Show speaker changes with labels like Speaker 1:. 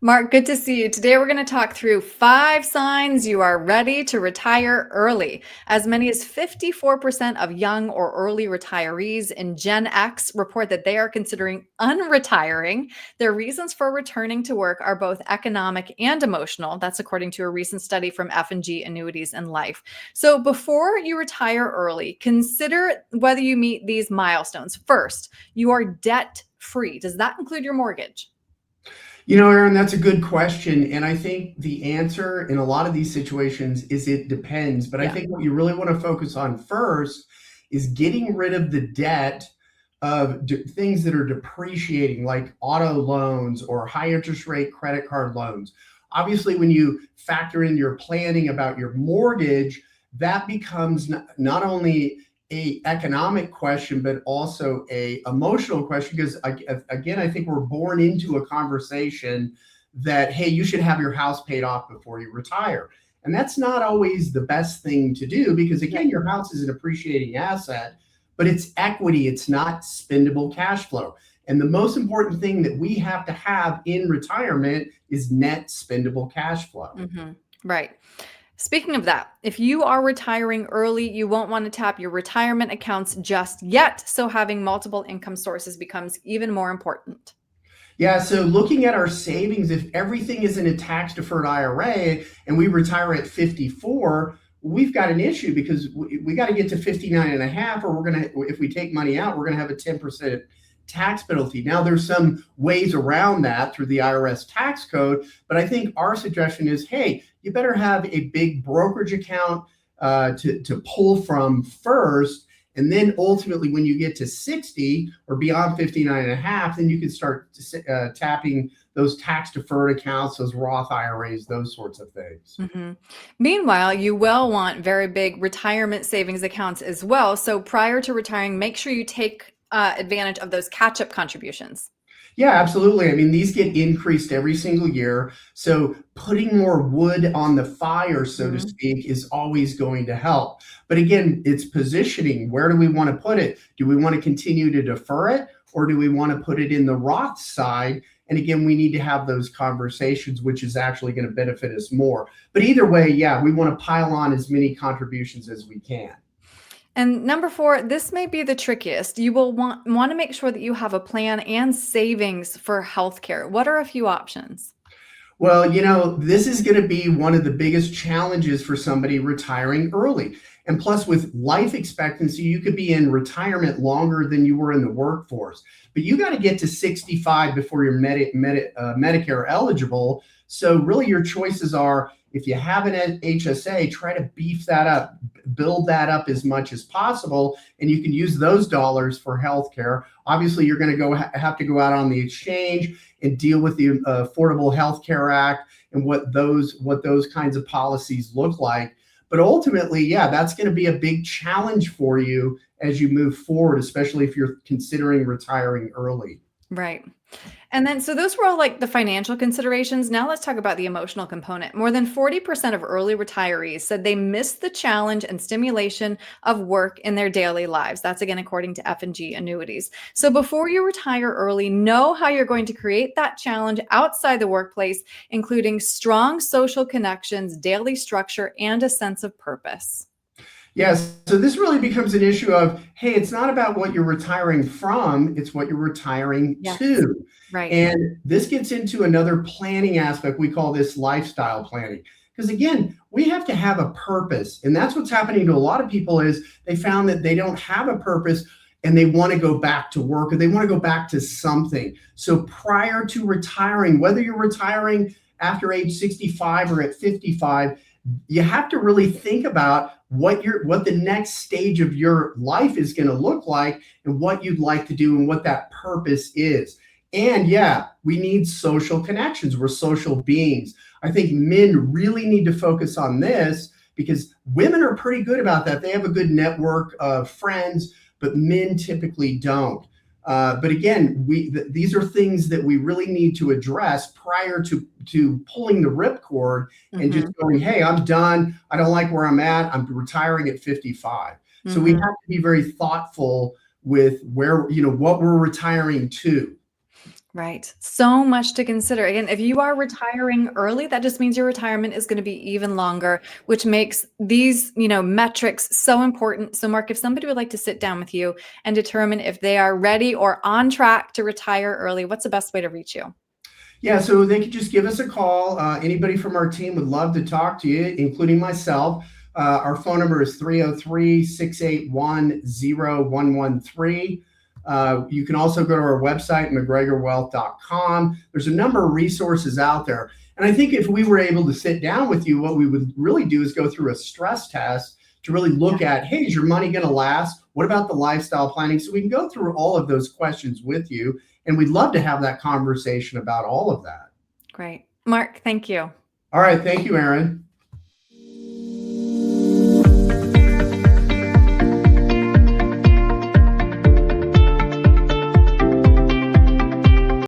Speaker 1: Mark, good to see you. Today, we're going to talk through 5 signs you are ready to retire early. As many as 54% of young or early retirees in Gen X report that they are considering unretiring. Their reasons for returning to work are both economic and emotional. That's according to a recent study from F&G Annuities and Life. So, before you retire early, consider whether you meet these milestones. First, you are debt free. Does that include your mortgage?
Speaker 2: Aaron, that's a good question. And I think the answer in a lot of these situations is it depends. But I
Speaker 1: Yeah.
Speaker 2: think what you really want to focus on first is getting rid of the debt of things that are depreciating, like auto loans or high interest rate credit card loans. Obviously, when you factor in your planning about your mortgage, that becomes not only a economic question, but also a emotional question. Because again, I think we're born into a conversation that, hey, you should have your house paid off before you retire. And that's not always the best thing to do because, again, your house is an appreciating asset, but it's equity, it's not spendable cash flow. And the most important thing that we have to have in retirement is net spendable cash flow.
Speaker 1: Right. Speaking of that, if you are retiring early, you won't want to tap your retirement accounts just yet. So having multiple income sources becomes even more important.
Speaker 2: Yeah, so looking at our savings, if everything is in a tax deferred IRA and we retire at 54, we've got an issue because we got to get to 59 and a half, or we're going to, if we take money out, we're going to have a 10% tax penalty. Now, there's some ways around that through the IRS tax code, but I think our suggestion is, hey, you better have a big brokerage account to pull from first. And then ultimately, when you get to 60 or beyond 59 and a half, then you can start tapping those tax deferred accounts, those Roth IRAs, those sorts of things.
Speaker 1: Meanwhile, you will want very big retirement savings accounts as well. So prior to retiring, make sure you take advantage of those catch-up contributions.
Speaker 2: Yeah, absolutely. I mean, these get increased every single year. So putting more wood on the fire, so to
Speaker 1: Mhm.
Speaker 2: speak, is always going to help. But again, it's positioning. Where do we want to put it? Do we want to continue to defer it, or do we want to put it in the Roth side? And again, we need to have those conversations, which is actually going to benefit us more. But either way, yeah, we want to pile on as many contributions as we can.
Speaker 1: And number 4, this may be the trickiest. You will want to make sure that you have a plan and savings for healthcare. What are a few options?
Speaker 2: Well, this is going to be one of the biggest challenges for somebody retiring early. And plus, with life expectancy, you could be in retirement longer than you were in the workforce. But you got to get to 65 before you're Medicare eligible. So, really, your choices are if you have an HSA, try to beef that up, build that up as much as possible, and you can use those dollars for healthcare. Obviously, you're going to have to go out on the exchange and deal with the Affordable Health Care Act and what those kinds of policies look like. But ultimately, yeah, that's going to be a big challenge for you as you move forward, especially if you're considering retiring early.
Speaker 1: Right. And then, so those were all like the financial considerations. Now let's talk about the emotional component. More than 40% of early retirees said they missed the challenge and stimulation of work in their daily lives. That's again, according to F&G Annuities. So before you retire early, know how you're going to create that challenge outside the workplace, including strong social connections, daily structure, and a sense of purpose.
Speaker 2: Yes. So this really becomes an issue of, hey, it's not about what you're retiring from, it's what you're retiring
Speaker 1: Yes.
Speaker 2: to.
Speaker 1: Right.
Speaker 2: And this gets into another planning aspect. We call this lifestyle planning. Because again, we have to have a purpose. And that's what's happening to a lot of people is they found that they don't have a purpose and they want to go back to work or they want to go back to something. So prior to retiring, whether you're retiring after age 65 or at 55, you have to really think about what the next stage of your life is going to look like and what you'd like to do and what that purpose is. And yeah, we need social connections. We're social beings. I think men really need to focus on this because women are pretty good about that. They have a good network of friends, but men typically don't. But again, these are things that we really need to address prior to pulling the ripcord and just
Speaker 1: Hmm.
Speaker 2: going, hey, I'm done. I don't like where I'm at. I'm retiring at 55. So we have
Speaker 1: Hmm.
Speaker 2: to be very thoughtful with what we're retiring to.
Speaker 1: Right. So much to consider. Again, if you are retiring early, that just means your retirement is going to be even longer, which makes these, metrics so important. So, Mark, if somebody would like to sit down with you and determine if they are ready or on track to retire early, what's the best way to reach you?
Speaker 2: Yeah, so they could just give us a call. Anybody from our team would love to talk to you, including myself. Our phone number is 303-681-0113. You can also go to our website, McGregorwealth.com. There's a number of resources out there. And I think if we were able to sit down with you, what we would really do is go through a stress test to really look at, hey, is your money going to last? What about the lifestyle planning? So we can go through all of those questions with you. And we'd love to have that conversation about all of that.
Speaker 1: Great. Mark, thank you.
Speaker 2: All right. Thank you, Erin.